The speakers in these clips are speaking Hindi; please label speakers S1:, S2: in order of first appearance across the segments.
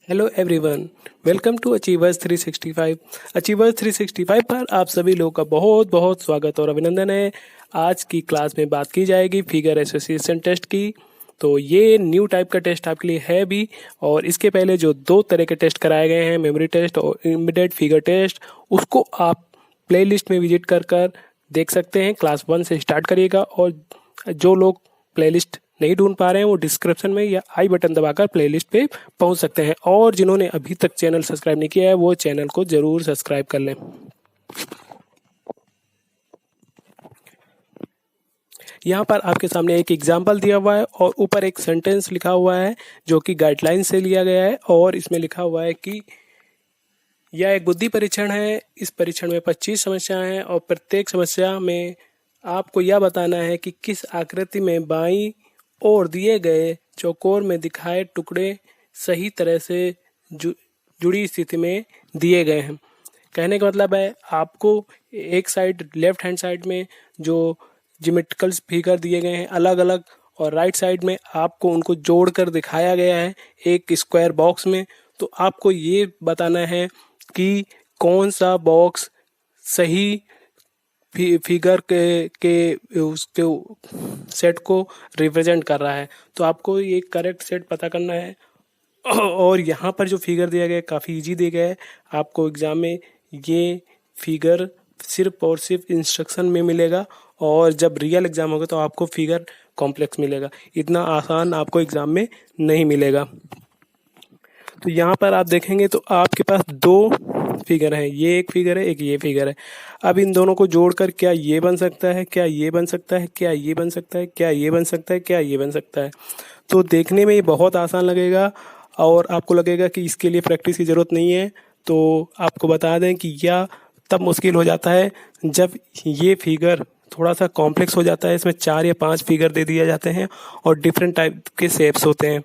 S1: Hello everyone, welcome to achievers 365। Achievers 365 पर आप सभी लोगों का बहुत बहुत स्वागत और अभिनंदन है। आज की क्लास में बात की जाएगी फिगर एसोसिएशन टेस्ट की। तो ये न्यू टाइप का टेस्ट आपके लिए है भी, और इसके पहले जो दो तरह के टेस्ट कराए गए हैं, मेमोरी टेस्ट और इमीडिएट फिगर टेस्ट, उसको आप प्लेलिस्ट में विजिट कर कर देख सकते हैं। क्लास 1 से स्टार्ट करिएगा, और जो लोग प्लेलिस्ट नहीं ढूंढ पा रहे हैं वो डिस्क्रिप्शन में या आई बटन दबाकर प्लेलिस्ट पे पहुंच सकते हैं। और जिन्होंने अभी तक चैनल सब्सक्राइब नहीं किया है वो चैनल को जरूर सब्सक्राइब कर लें। यहाँ पर आपके सामने एक एग्जाम्पल दिया हुआ है और ऊपर एक सेंटेंस लिखा हुआ है जो कि गाइडलाइन से लिया गया है, और इसमें लिखा हुआ है कि यह एक बुद्धि परीक्षण है। इस परीक्षण में 25 समस्याएं हैं और प्रत्येक समस्या में आपको यह बताना है कि किस आकृति में बाईं और दिए गए चौकोर में दिखाए टुकड़े सही तरह से जुड़ी स्थिति में दिए गए हैं। कहने का मतलब है आपको एक साइड लेफ्ट हैंड साइड में जो ज्योमेट्रिकल फिगर दिए गए हैं अलग अलग, और राइट साइड में आपको उनको जोड़कर दिखाया गया है एक स्क्वायर बॉक्स में। तो आपको ये बताना है कि कौन सा बॉक्स सही फिगर के उसके सेट को रिप्रेजेंट कर रहा है। तो आपको ये करेक्ट सेट पता करना है। और यहाँ पर जो फिगर दिया गया है काफ़ी इजी दिया गया है। आपको एग्ज़ाम में ये फिगर सिर्फ और सिर्फ इंस्ट्रक्शन में मिलेगा, और जब रियल एग्ज़ाम होगा तो आपको फिगर कॉम्प्लेक्स मिलेगा। इतना आसान आपको एग्ज़ाम में नहीं मिलेगा। तो यहाँ पर आप देखेंगे तो आपके पास दो फिगर है, ये एक फिगर है, एक ये फिगर है। अब इन दोनों को जोड़कर क्या ये बन सकता है, क्या ये बन सकता है, क्या ये बन सकता है, क्या ये बन सकता है, क्या ये बन सकता है। तो देखने में ये बहुत आसान लगेगा और आपको लगेगा कि इसके लिए प्रैक्टिस की ज़रूरत नहीं है। तो आपको बता दें कि यह तब मुश्किल हो जाता है जब ये फिगर थोड़ा सा कॉम्प्लेक्स हो जाता है। इसमें 4 या 5 फिगर दे दिए जाते हैं और डिफरेंट टाइप के शेप्स होते हैं।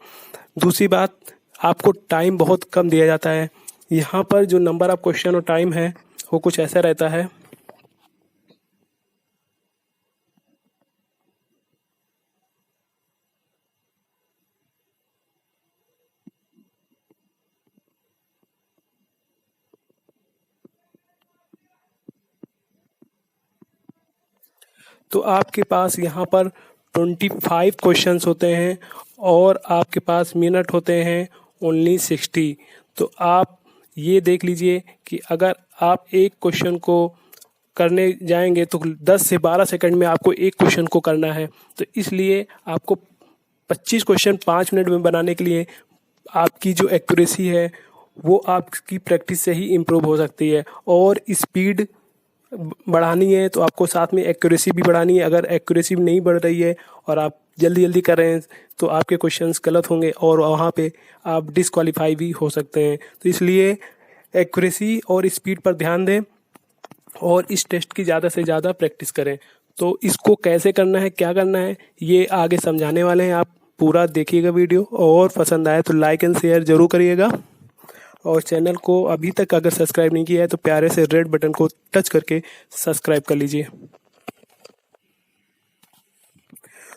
S1: दूसरी बात, आपको टाइम बहुत कम दिया जाता है। यहाँ पर जो नंबर ऑफ क्वेश्चन और टाइम है वो कुछ ऐसा रहता है। तो आपके पास यहाँ पर 25 क्वेश्चंस होते हैं और आपके पास मिनट होते हैं ओनली 60। तो आप ये देख लीजिए कि अगर आप एक क्वेश्चन को करने जाएंगे तो 10 से 12 सेकंड में आपको एक क्वेश्चन को करना है। तो इसलिए आपको 25 क्वेश्चन 5 मिनट में बनाने के लिए आपकी जो एक्यूरेसी है वो आपकी प्रैक्टिस से ही इम्प्रूव हो सकती है। और स्पीड बढ़ानी है तो आपको साथ में एक्यूरेसी भी बढ़ानी है। अगर एक्यूरेसी नहीं बढ़ रही है और आप जल्दी जल्दी कर रहे हैं तो आपके क्वेश्चंस गलत होंगे और वहाँ पे आप डिसक्वालीफाई भी हो सकते हैं। तो इसलिए एक्यूरेसी और स्पीड पर ध्यान दें और इस टेस्ट की ज़्यादा से ज़्यादा प्रैक्टिस करें। तो इसको कैसे करना है, क्या करना है, ये आगे समझाने वाले हैं। आप पूरा देखिएगा वीडियो, और पसंद आए तो लाइक एंड शेयर जरूर करिएगा। और चैनल को अभी तक अगर सब्सक्राइब नहीं किया है तो प्यारे से रेड बटन को टच करके सब्सक्राइब कर लीजिए।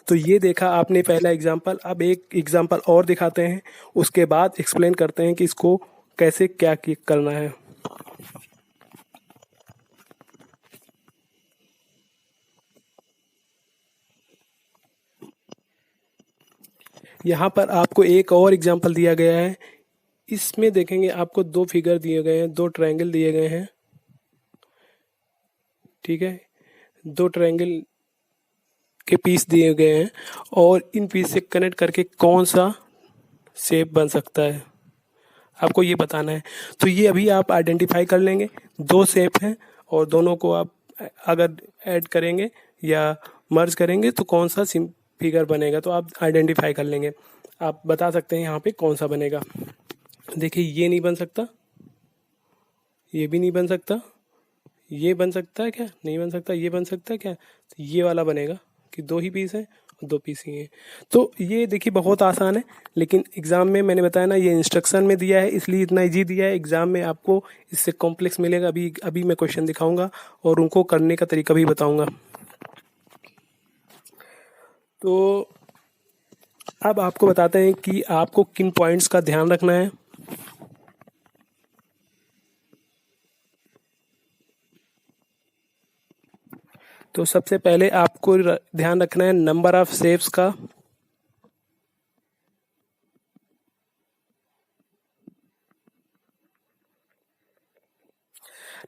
S1: तो ये देखा आपने पहला एग्जाम्पल। अब एक एग्जाम्पल और दिखाते हैं, उसके बाद एक्सप्लेन करते हैं कि इसको कैसे क्या करना है। यहाँ पर आपको एक और एग्जाम्पल दिया गया है। इसमें देखेंगे आपको दो फिगर दिए गए हैं, दो ट्रायंगल दिए गए हैं। ठीक है, दो ट्रायंगल के पीस दिए गए हैं और इन पीस से कनेक्ट करके कौन सा शेप बन सकता है आपको ये बताना है। तो ये अभी आप आइडेंटिफाई कर लेंगे। दो शेप हैं और दोनों को आप अगर ऐड करेंगे या मर्ज करेंगे तो कौन सा फिगर बनेगा, तो आप आइडेंटिफाई कर लेंगे। आप बता सकते हैं यहाँ पे कौन सा बनेगा। देखिए, ये नहीं बन सकता, ये भी नहीं बन सकता, ये बन सकता है क्या, नहीं बन सकता, ये बन सकता है क्या, तो ये वाला बनेगा कि दो ही पीस हैं, दो पीस ही हैं। तो ये देखिए बहुत आसान है, लेकिन एग्ज़ाम में मैंने बताया ना ये इंस्ट्रक्शन में दिया है इसलिए इतना इजी दिया है। एग्ज़ाम में आपको इससे कॉम्प्लेक्स मिलेगा। अभी अभी मैं क्वेश्चन दिखाऊंगा और उनको करने का तरीका भी बताऊंगा। तो अब आपको बताते हैं कि आपको किन पॉइंट्स का ध्यान रखना है। तो सबसे पहले आपको ध्यान रखना है नंबर ऑफ शेप्स का।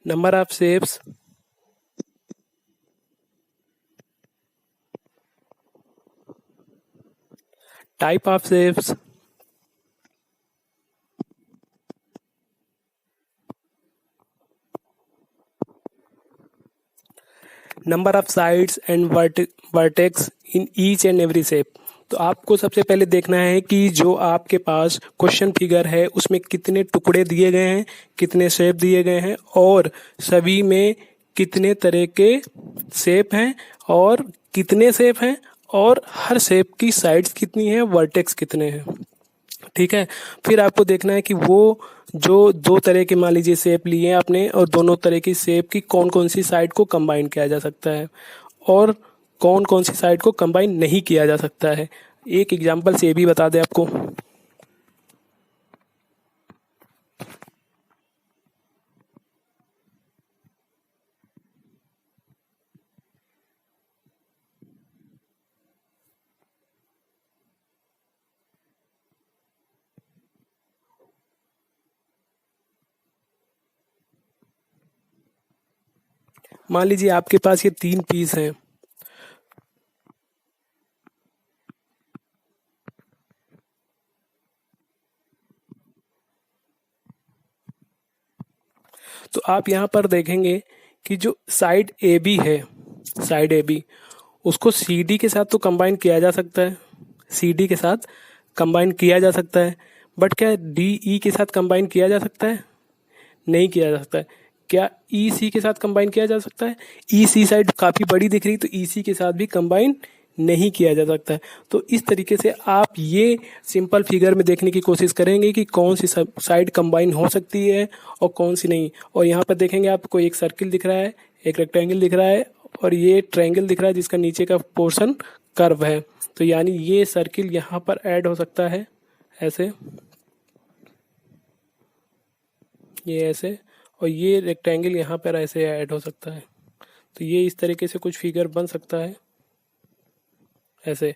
S1: Number of shapes, type of shapes, number of sides and vertex in each and every shape. तो आपको सबसे पहले देखना है कि जो आपके पास क्वेश्चन फिगर है उसमें कितने टुकड़े दिए गए हैं, कितने शेप दिए गए हैं और सभी में कितने तरह के शेप हैं और कितने शेप हैं और हर शेप की साइड्स कितनी है, वर्टेक्स कितने हैं। ठीक है। फिर आपको देखना है कि वो जो दो तरह के मान लीजिए शेप लिए आपने और दोनों तरह की शेप की कौन कौन सी साइड को कंबाइन किया जा सकता है और कौन कौन सी साइड को कंबाइन नहीं किया जा सकता है। एक एग्जांपल से ये भी बता दें आपको। मान लीजिए आपके पास ये 3 पीस हैं। तो आप यहाँ पर देखेंगे कि जो साइड ए बी है, साइड ए बी, उसको सी डी के साथ तो कंबाइन किया जा सकता है, सी डी के साथ कंबाइन किया जा सकता है, बट क्या डी ई के साथ कंबाइन किया जा सकता है? नहीं किया जा सकता है। क्या ई सी के साथ कंबाइन किया जा सकता है? ई सी साइड काफ़ी बड़ी दिख रही, तो ई सी के साथ भी कंबाइन नहीं किया जा सकता है। तो इस तरीके से आप ये सिंपल फिगर में देखने की कोशिश करेंगे कि कौन सी साइड कंबाइन हो सकती है और कौन सी नहीं। और यहाँ पर देखेंगे आपको एक सर्किल दिख रहा है, एक रेक्टेंगल दिख रहा है और ये ट्रायंगल दिख रहा है जिसका नीचे का पोर्शन कर्व है। तो यानी ये सर्किल यहाँ पर ऐड हो सकता है ऐसे, ये ऐसे, और ये रेक्टेंगल यहाँ पर ऐसे ऐड हो सकता है। तो ये इस तरीके से कुछ फिगर बन सकता है ऐसे।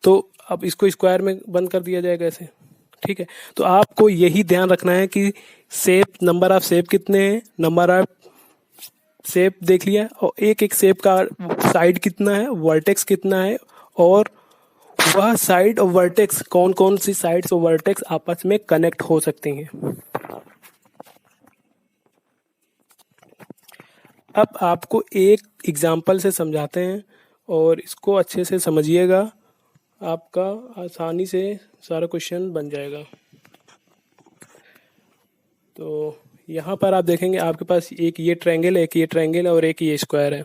S1: तो अब इसको स्क्वायर में बंद कर दिया जाएगा ऐसे। ठीक है। तो आपको यही ध्यान रखना है कि शेप, नंबर ऑफ शेप कितने हैं, नंबर ऑफ शेप देख लिया और एक एक शेप का साइड कितना है, वर्टेक्स कितना है और वह साइड और वर्टेक्स कौन कौन सी साइड्स और वर्टेक्स आपस में कनेक्ट हो सकती हैं। अब आपको एक एग्जाम्पल से समझाते हैं और इसको अच्छे से समझिएगा, आपका आसानी से सारा क्वेश्चन बन जाएगा। तो यहाँ पर आप देखेंगे आपके पास एक ये ट्रायंगल है, एक ये ट्रायंगल है और एक ये स्क्वायर है।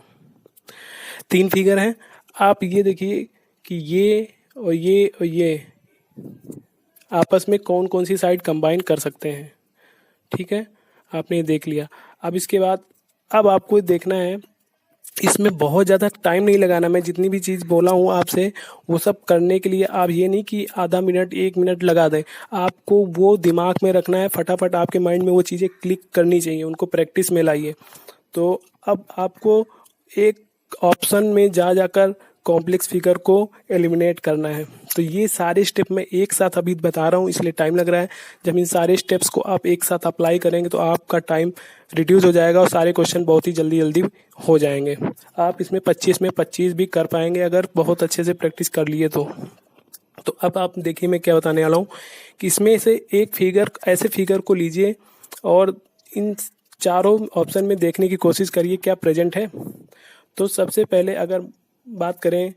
S1: 3 फिगर हैं। आप ये देखिए कि ये और ये और ये आपस में कौन कौन सी साइड कंबाइन कर सकते हैं। ठीक है, आपने ये देख लिया। अब इसके बाद अब आपको देखना है, इसमें बहुत ज़्यादा टाइम नहीं लगाना। मैं जितनी भी चीज़ बोला हूँ आपसे वो सब करने के लिए आप ये नहीं कि आधा मिनट 1 मिनट लगा दें, आपको वो दिमाग में रखना है, फटाफट आपके माइंड में वो चीज़ें क्लिक करनी चाहिए, उनको प्रैक्टिस में लाइए। तो अब आपको एक ऑप्शन में जा जाकर कॉम्प्लेक्स फिगर को एलिमिनेट करना है। तो ये सारे स्टेप मैं एक साथ अभी बता रहा हूँ इसलिए टाइम लग रहा है। जब इन सारे स्टेप्स को आप एक साथ अप्लाई करेंगे तो आपका टाइम रिड्यूस हो जाएगा और सारे क्वेश्चन बहुत ही जल्दी जल्दी हो जाएंगे। आप इसमें 25 में 25 भी कर पाएंगे अगर बहुत अच्छे से प्रैक्टिस कर लिए तो। तो अब आप देखिए मैं क्या बताने वाला हूँ कि इसमें से एक फिगर, ऐसे फिगर को लीजिए और इन चारों ऑप्शन में देखने की कोशिश करिए क्या प्रेजेंट है। तो सबसे पहले अगर बात करें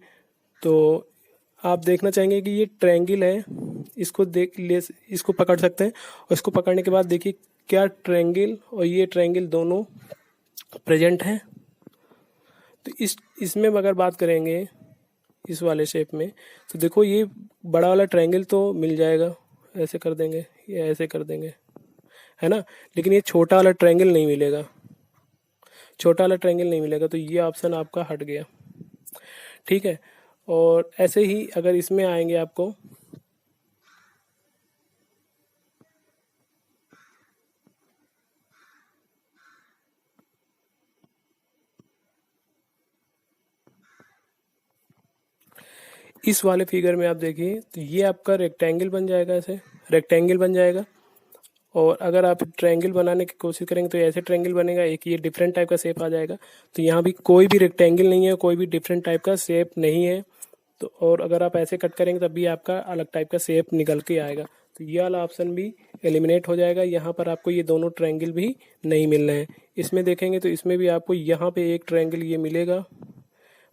S1: तो आप देखना चाहेंगे कि ये ट्रायंगल है, इसको देख ले, इसको पकड़ सकते हैं और इसको पकड़ने के बाद देखिए क्या ट्रायंगल और ये ट्रायंगल दोनों प्रेजेंट हैं। तो इसमें अगर बात करेंगे इस वाले शेप में तो देखो ये बड़ा वाला ट्रायंगल तो मिल जाएगा, ऐसे कर देंगे या ऐसे कर देंगे, है ना। लेकिन ये छोटा वाला ट्रायंगल नहीं मिलेगा, छोटा वाला ट्रायंगल नहीं मिलेगा, तो ये ऑप्शन आपका हट गया। ठीक है। और ऐसे ही अगर इसमें आएंगे आपको इस वाले फिगर में आप देखिए तो ये आपका रेक्टेंगल बन जाएगा, ऐसे रेक्टेंगल बन जाएगा। और अगर आप ट्रायंगल बनाने की कोशिश करेंगे तो ऐसे ट्रायंगल बनेगा, एक ये डिफरेंट टाइप का शेप आ जाएगा। तो यहाँ भी कोई भी रेक्टेंगल नहीं है, कोई भी डिफरेंट टाइप का शेप नहीं है। तो और अगर आप ऐसे कट करेंगे तब भी आपका अलग टाइप का शेप निकल के आएगा। तो ये वाला ऑप्शन भी एलिमिनेट हो जाएगा। यहाँ पर आपको ये दोनों ट्रायंगल भी नहीं मिल रहे हैं। इसमें देखेंगे तो इसमें भी आपको यहाँ पे एक ट्रायंगल ये मिलेगा,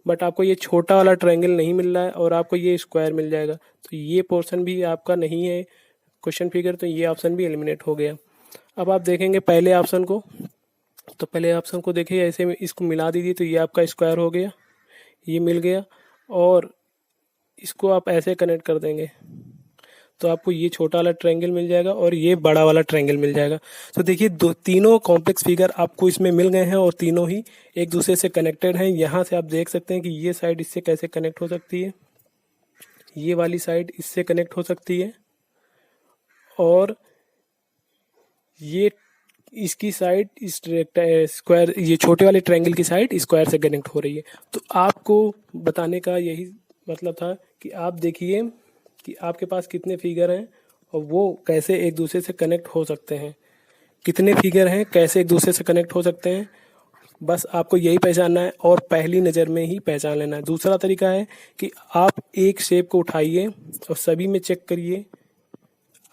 S1: बट आपको ये छोटा वाला ट्रायंगल नहीं मिल रहा है, और आपको ये स्क्वायर मिल जाएगा। तो ये पोर्शन भी आपका नहीं है क्वेश्चन फिगर, तो ये ऑप्शन भी एलिमिनेट हो गया। अब आप देखेंगे पहले ऑप्शन को, तो पहले ऑप्शन को देखिए ऐसे में इसको मिला दीजिए तो ये आपका स्क्वायर हो गया, ये मिल गया। और इसको आप ऐसे कनेक्ट कर देंगे तो आपको ये छोटा वाला ट्रायंगल मिल जाएगा और ये बड़ा वाला ट्रायंगल मिल जाएगा। तो देखिए तीनों कॉम्प्लेक्स फिगर आपको इसमें मिल गए हैं और तीनों ही एक दूसरे से कनेक्टेड हैं। यहाँ से आप देख सकते हैं कि ये साइड इससे कैसे कनेक्ट हो सकती है, ये वाली साइड इससे कनेक्ट हो सकती है, और ये इसकी साइड इस स्क्वायर, ये छोटे वाले ट्रायंगल की साइड स्क्वायर से कनेक्ट हो रही है। तो आपको बताने का यही मतलब था कि आप देखिए कि आपके पास कितने फिगर हैं और वो कैसे एक दूसरे से कनेक्ट हो सकते हैं, कितने फिगर हैं कैसे एक दूसरे से कनेक्ट हो सकते हैं। बस आपको यही पहचानना है और पहली नज़र में ही पहचान लेना है। दूसरा तरीका है कि आप एक शेप को उठाइए और सभी में चेक करिए।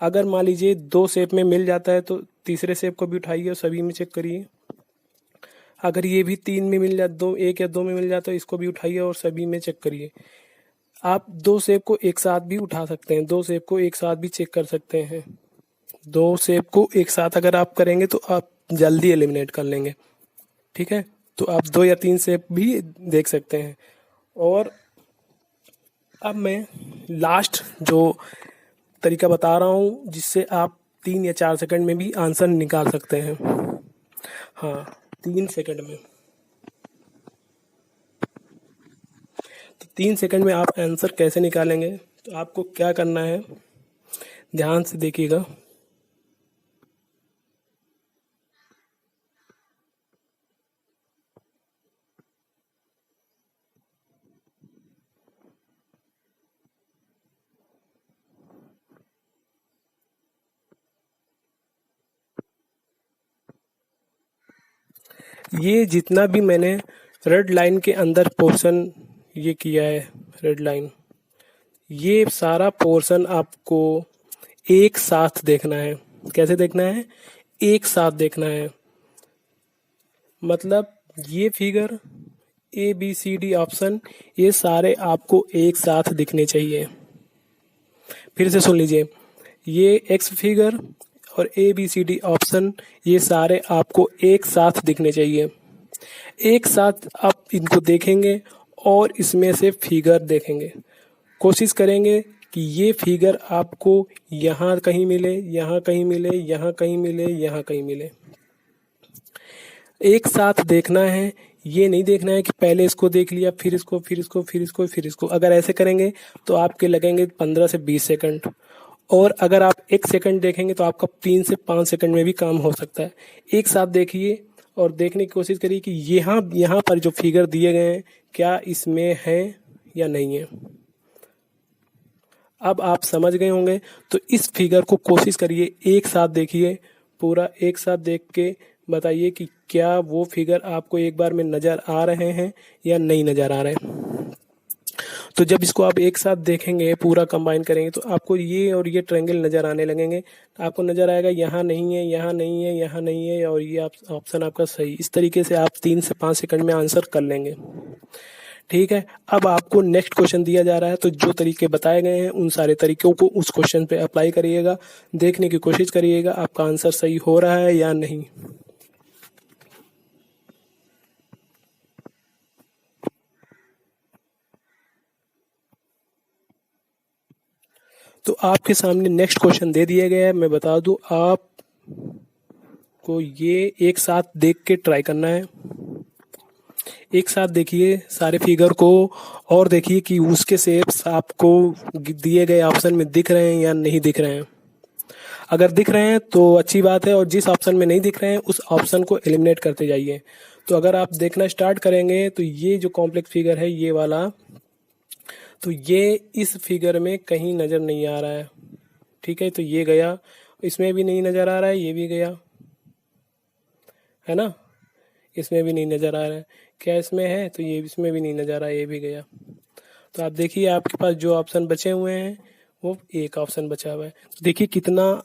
S1: अगर मान लीजिए दो शेप में मिल जाता है तो तीसरे शेप को भी उठाइए और सभी में चेक करिए। अगर ये भी तीन में मिल जाता, दो एक या दो में मिल जाता है, इसको भी उठाइए और सभी में चेक करिए। आप दो शेप को एक साथ भी उठा सकते हैं, दो शेप को एक साथ भी चेक कर सकते हैं। दो शेप को एक साथ अगर आप करेंगे तो आप जल्दी एलिमिनेट कर लेंगे। ठीक है, तो आप दो या तीन शेप भी देख सकते हैं। और अब मैं लास्ट जो तरीका बता रहा हूँ जिससे आप 3 या 4 सेकंड में भी आंसर निकाल सकते हैं। हाँ, 3 सेकंड में। तो 3 सेकंड में आप आंसर कैसे निकालेंगे, तो आपको क्या करना है, ध्यान से देखिएगा। ये जितना भी मैंने रेड लाइन के अंदर पोर्शन ये किया है, रेड लाइन, ये सारा पोर्शन आपको एक साथ देखना है। कैसे देखना है, एक साथ देखना है। मतलब ये फिगर ABCD ऑप्शन ये सारे आपको एक साथ दिखने चाहिए। फिर से सुन लीजिए, ये एक्स फिगर और ABCD ऑप्शन ये सारे आपको एक साथ दिखने चाहिए। एक साथ आप इनको देखेंगे और इसमें से फिगर देखेंगे। कोशिश करेंगे कि ये फिगर आपको यहाँ कहीं मिले, यहाँ कहीं मिले, यहाँ कहीं मिले, यहाँ कहीं मिले। एक साथ देखना है, ये नहीं देखना है कि पहले इसको देख लिया फिर इसको फिर इसको फिर इसको फिर इसको। अगर ऐसे करेंगे तो आपके लगेंगे 15 से 20 सेकंड, और अगर आप 1 सेकंड देखेंगे तो आपका 3 से 5 सेकंड में भी काम हो सकता है। एक साथ देखिए और देखने की कोशिश करिए कि यहाँ पर जो फिगर दिए गए हैं क्या इसमें है या नहीं है। अब आप समझ गए होंगे, तो इस फिगर को कोशिश करिए एक साथ देखिए, पूरा एक साथ देख के बताइए कि क्या वो फिगर आपको एक बार में नज़र आ रहे हैं या नहीं नज़र आ रहे हैं। तो जब इसको आप एक साथ देखेंगे, पूरा कंबाइन करेंगे, तो आपको ये और ये ट्रायंगल नज़र आने लगेंगे। आपको नज़र आएगा यहाँ नहीं है, यहाँ नहीं है, यहाँ नहीं है, और ये ऑप्शन आपका सही। इस तरीके से आप 3 से 5 सेकंड में आंसर कर लेंगे। ठीक है, अब आपको नेक्स्ट क्वेश्चन दिया जा रहा है, तो जो तरीके बताए गए हैं उन सारे तरीकों को उस क्वेश्चन पे अप्लाई करिएगा, देखने की कोशिश करिएगा आपका आंसर सही हो रहा है या नहीं। तो आपके सामने नेक्स्ट क्वेश्चन दे दिया गया है। मैं बता दूं, आप को ये एक साथ देख के ट्राई करना है। एक साथ देखिए सारे फिगर को और देखिए कि उसके शेप्स आपको दिए गए ऑप्शन में दिख रहे हैं या नहीं दिख रहे हैं। अगर दिख रहे हैं तो अच्छी बात है, और जिस ऑप्शन में नहीं दिख रहे हैं उस ऑप्शन को एलिमिनेट करते जाइए। तो अगर आप देखना स्टार्ट करेंगे तो ये जो कॉम्प्लेक्स फिगर है ये वाला, तो ये इस फिगर में कहीं नज़र नहीं आ रहा है। ठीक है, तो ये गया, इसमें भी नहीं नज़र आ रहा है, ये भी गया, है ना, इसमें भी नहीं नज़र आ रहा है। क्या इसमें है? तो ये इसमें भी नहीं नज़र आ रहा है, ये भी गया। तो आप देखिए आपके पास जो ऑप्शन बचे हुए हैं वो एक ऑप्शन बचा हुआ है। देखिए कितना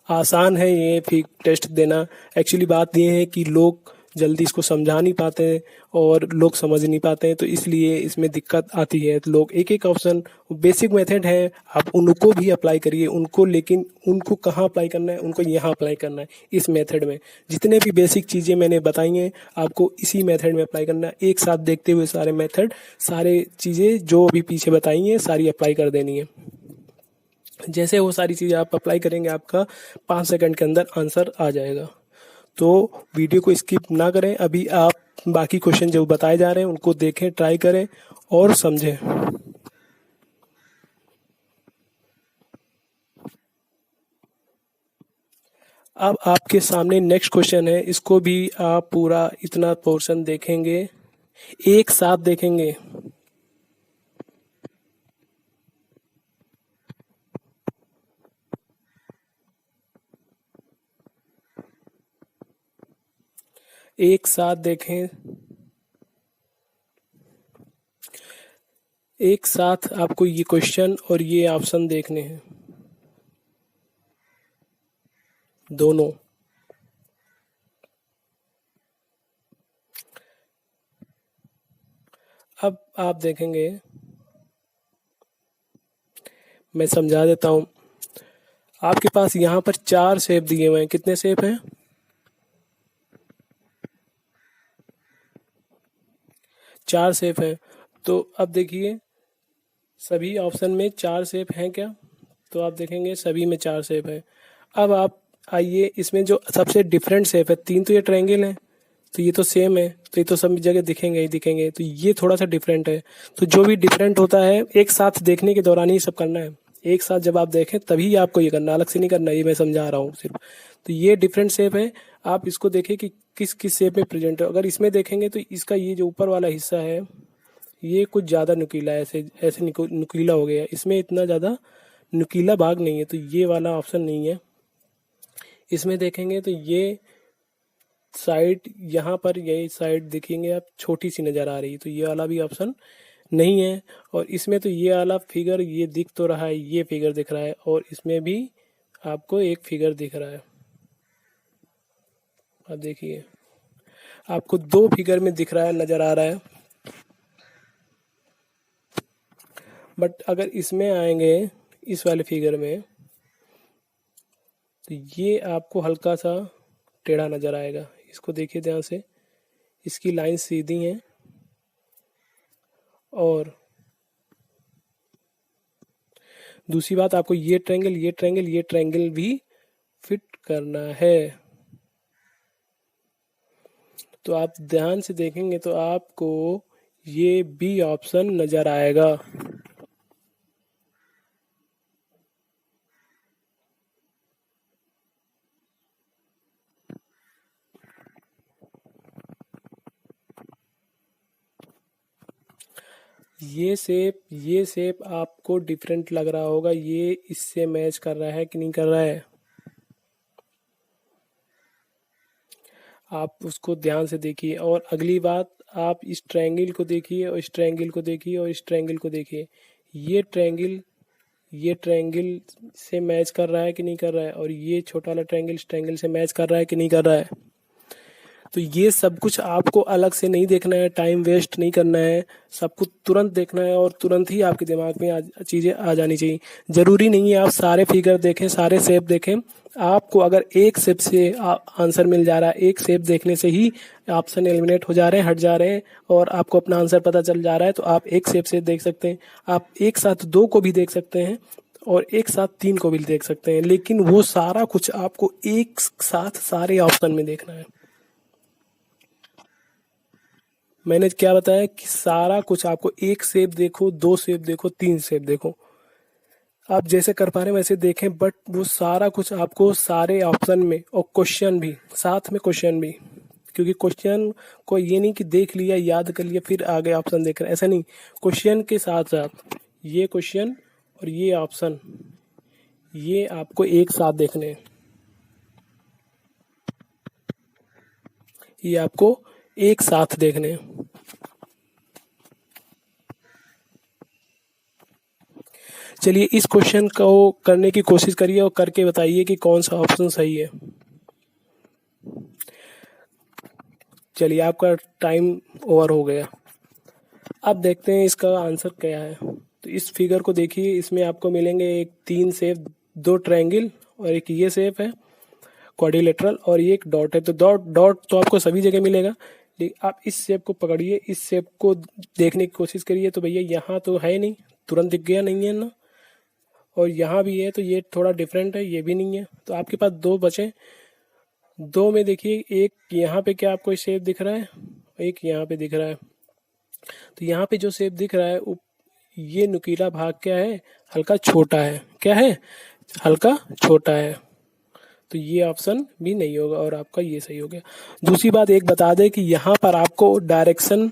S1: आसान है ये फिर टेस्ट देना। एक्चुअली बात ये है कि लोग जल्दी इसको समझा नहीं पाते हैं और लोग समझ नहीं पाते हैं, तो इसलिए इसमें दिक्कत आती है। तो लोग एक एक ऑप्शन, बेसिक मेथड है, आप उनको भी अप्लाई करिए उनको, लेकिन उनको कहाँ अप्लाई करना है? उनको यहाँ अप्लाई करना है, इस मेथड में। जितने भी बेसिक चीज़ें मैंने बताई हैं आपको इसी मेथड में अप्लाई करना है। एक साथ देखते हुए सारे मेथड, सारे चीज़ें जो अभी पीछे बताई हैं सारी अप्लाई कर देनी है। जैसे वो सारी चीज़ें आप अप्लाई करेंगे आपका 5 सेकंड के अंदर आंसर आ जाएगा। तो वीडियो को स्किप ना करें, अभी आप बाकी क्वेश्चन जो बताए जा रहे हैं उनको देखें, ट्राई करें और समझें। अब आपके सामने नेक्स्ट क्वेश्चन है, इसको भी आप पूरा इतना पोर्शन देखेंगे, एक साथ देखेंगे। एक साथ देखें, एक साथ आपको ये क्वेश्चन और ये ऑप्शन देखने हैं, दोनों। अब आप देखेंगे, मैं समझा देता हूँ। आपके पास यहाँ पर 4 शेप दिए हुए हैं। कितने शेप हैं? 4 शेप हैं। तो अब देखिए सभी ऑप्शन में 4 शेप हैं क्या? तो आप देखेंगे सभी में 4 शेप है। अब आप आइए, इसमें जो सबसे डिफरेंट शेप है, 3 तो ये ट्रायंगल है, तो ये तो सेम है, तो ये तो सब जगह दिखेंगे ही दिखेंगे। तो ये थोड़ा सा डिफरेंट है। तो जो भी डिफरेंट होता है एक साथ देखने के दौरान ही सब करना है। एक साथ जब आप देखें तभी आपको ये करना, अलग से नहीं करना। ये मैं समझा रहा हूँ सिर्फ। तो ये डिफरेंट शेप है, आप इसको देखें कि किस किस शेप में प्रेजेंट है। अगर इसमें देखेंगे तो इसका ये जो ऊपर वाला हिस्सा है ये कुछ ज़्यादा नुकीला है, ऐसे ऐसे नुकीला हो गया। इसमें इतना ज़्यादा नुकीला भाग नहीं है, तो ये वाला ऑप्शन नहीं है। इसमें देखेंगे तो ये साइड, यहाँ पर यही साइड देखेंगे आप, छोटी सी नज़र आ रही है, तो ये वाला भी ऑप्शन नहीं है। और इसमें तो ये वाला फिगर ये दिख तो रहा है, ये फिगर दिख रहा है, और इसमें भी आपको एक फिगर दिख रहा है। अब देखिए आपको 2 फिगर में दिख रहा है, नज़र आ रहा है। बट अगर इसमें आएंगे, इस वाले फिगर में, तो ये आपको हल्का सा टेढ़ा नज़र आएगा। इसको देखिए ध्यान से, इसकी लाइन सीधी है और दूसरी बात, आपको ये ट्रायंगल, ये ट्रायंगल, ये ट्रायंगल भी फिट करना है। तो आप ध्यान से देखेंगे तो आपको ये बी ऑप्शन नज़र आएगा। ये शेप आपको डिफरेंट लग रहा होगा, ये इससे मैच कर रहा है कि नहीं कर रहा है, आप उसको ध्यान से देखिए। और अगली बात, आप इस ट्रायंगल को देखिए और इस ट्रायंगल को देखिए और इस ट्रायंगल को देखिए। ये ट्रायंगल से मैच कर रहा है कि नहीं कर रहा है, और ये छोटा वाला ट्रायंगल इस ट्रायंगल से मैच कर रहा है कि नहीं कर रहा है। तो ये सब कुछ आपको अलग से नहीं देखना है, टाइम वेस्ट नहीं करना है, सब कुछ तुरंत देखना है और तुरंत ही आपके दिमाग में चीज़ें आ जानी चाहिए। ज़रूरी नहीं है आप सारे फिगर देखें, सारे शेप देखें। आपको अगर एक शेप से आंसर मिल जा रहा है, एक शेप देखने से ही ऑप्शन एलिमिनेट हो जा रहे हैं, हट जा रहे हैं, और आपको अपना आंसर पता चल जा रहा है, तो आप एक शेप से देख सकते हैं। आप एक साथ 2 को भी देख सकते हैं और एक साथ 3 को भी देख सकते हैं, लेकिन वो सारा कुछ आपको एक साथ सारे ऑप्शन में देखना है। मैंने क्या बताया कि सारा कुछ आपको एक शेप देखो, 2 शेप देखो, 3 शेप देखो, आप जैसे कर पा रहे हैं वैसे देखें, बट वो सारा कुछ आपको सारे ऑप्शन में, और क्वेश्चन भी साथ में, क्वेश्चन भी। क्योंकि क्वेश्चन को ये नहीं कि देख लिया, याद कर लिया, फिर आगे ऑप्शन देख रहे हैं, ऐसा नहीं। क्वेश्चन के साथ साथ ये क्वेश्चन और ये ऑप्शन, ये आपको एक साथ देखने हैं। ये आपको एक साथ देखने हैं। चलिए इस क्वेश्चन को करने की कोशिश करिए और करके बताइए कि कौन सा ऑप्शन सही है। चलिए आपका टाइम ओवर हो गया। अब देखते हैं इसका आंसर क्या है। तो इस फिगर को देखिए, इसमें आपको मिलेंगे एक 3 शेप, 2 ट्रायंगल और एक ये शेप है क्वाड्रिलेटरल, और ये एक डॉट है। तो डॉट डॉट तो आपको सभी जगह मिलेगा, लेकिन आप इस शेप को पकड़िए, इस शेप को देखने की कोशिश करिए। तो भैया यहाँ तो है नहीं, तुरंत दिख गया नहीं है ना, और यहाँ भी है तो ये थोड़ा डिफरेंट है, ये भी नहीं है। तो आपके पास 2 बचे। 2 में देखिए, एक यहाँ पे क्या आपको शेप दिख रहा है, एक यहाँ पे दिख रहा है। तो यहाँ पे जो शेप दिख रहा है ये नुकीला भाग क्या है, हल्का छोटा है। क्या है, हल्का छोटा है। तो ये ऑप्शन भी नहीं होगा और आपका ये सही हो गया। दूसरी बात एक बता दें कि यहाँ पर आपको डायरेक्शन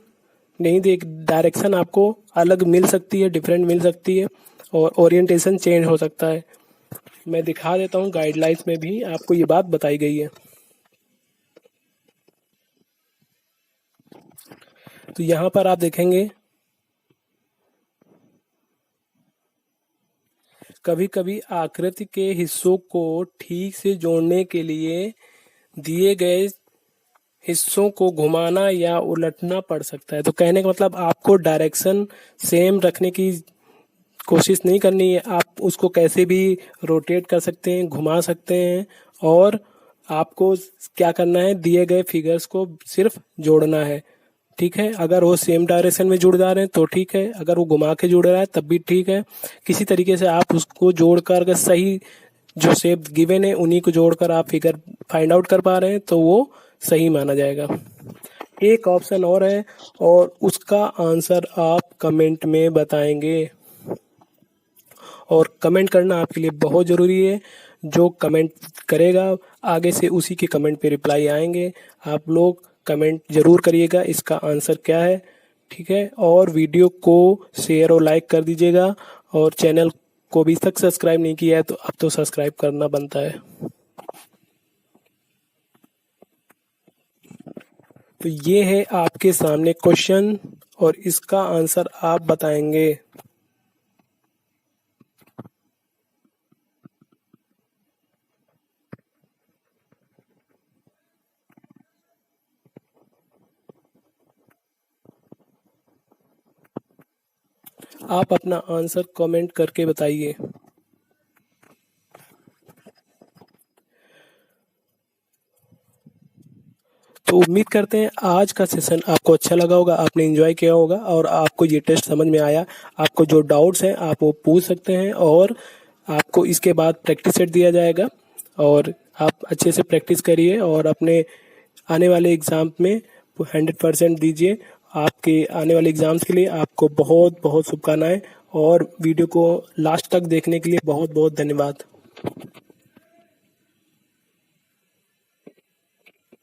S1: नहीं देख, डायरेक्शन आपको अलग मिल सकती है, डिफरेंट मिल सकती है, और ओरिएंटेशन चेंज हो सकता है। मैं दिखा देता हूँ, गाइडलाइंस में भी आपको ये बात बताई गई है। तो यहाँ पर आप देखेंगे कभी कभी आकृति के हिस्सों को ठीक से जोड़ने के लिए दिए गए हिस्सों को घुमाना या उलटना पड़ सकता है। तो कहने का मतलब आपको डायरेक्शन सेम रखने की कोशिश नहीं करनी है, आप उसको कैसे भी रोटेट कर सकते हैं, घुमा सकते हैं, और आपको क्या करना है, दिए गए फिगर्स को सिर्फ जोड़ना है। ठीक है, अगर वो सेम डायरेक्शन में जुड़ जा रहे हैं तो ठीक है, अगर वो घुमा के जुड़ रहा है तब भी ठीक है। किसी तरीके से आप उसको जोड़कर, अगर सही जो शेप गिवन है उन्हीं को जोड़कर आप फिगर फाइंड आउट कर पा रहे हैं तो वो सही माना जाएगा। एक ऑप्शन और है और उसका आंसर आप कमेंट में बताएंगे, और कमेंट करना आपके लिए बहुत ज़रूरी है। जो कमेंट करेगा आगे से उसी के कमेंट पे रिप्लाई आएंगे। आप लोग कमेंट ज़रूर करिएगा इसका आंसर क्या है। ठीक है, और वीडियो को शेयर और लाइक कर दीजिएगा, और चैनल को अभी तक सब्सक्राइब नहीं किया है तो अब तो सब्सक्राइब करना बनता है। तो ये है आपके सामने क्वेश्चन और इसका आंसर आप बताएंगे। आप अपना आंसर कमेंट करके बताइए। तो उम्मीद करते हैं आज का सेशन आपको अच्छा लगा होगा, आपने एंजॉय किया होगा और आपको ये टेस्ट समझ में आया। आपको जो डाउट्स हैं आप वो पूछ सकते हैं, और आपको इसके बाद प्रैक्टिस सेट दिया जाएगा, और आप अच्छे से प्रैक्टिस करिए और अपने आने वाले एग्ज़ाम में 100% दीजिए। आपके आने वाले एग्ज़ाम्स के लिए आपको बहुत बहुत शुभकामनाएं, और वीडियो को लास्ट तक देखने के लिए बहुत बहुत धन्यवाद।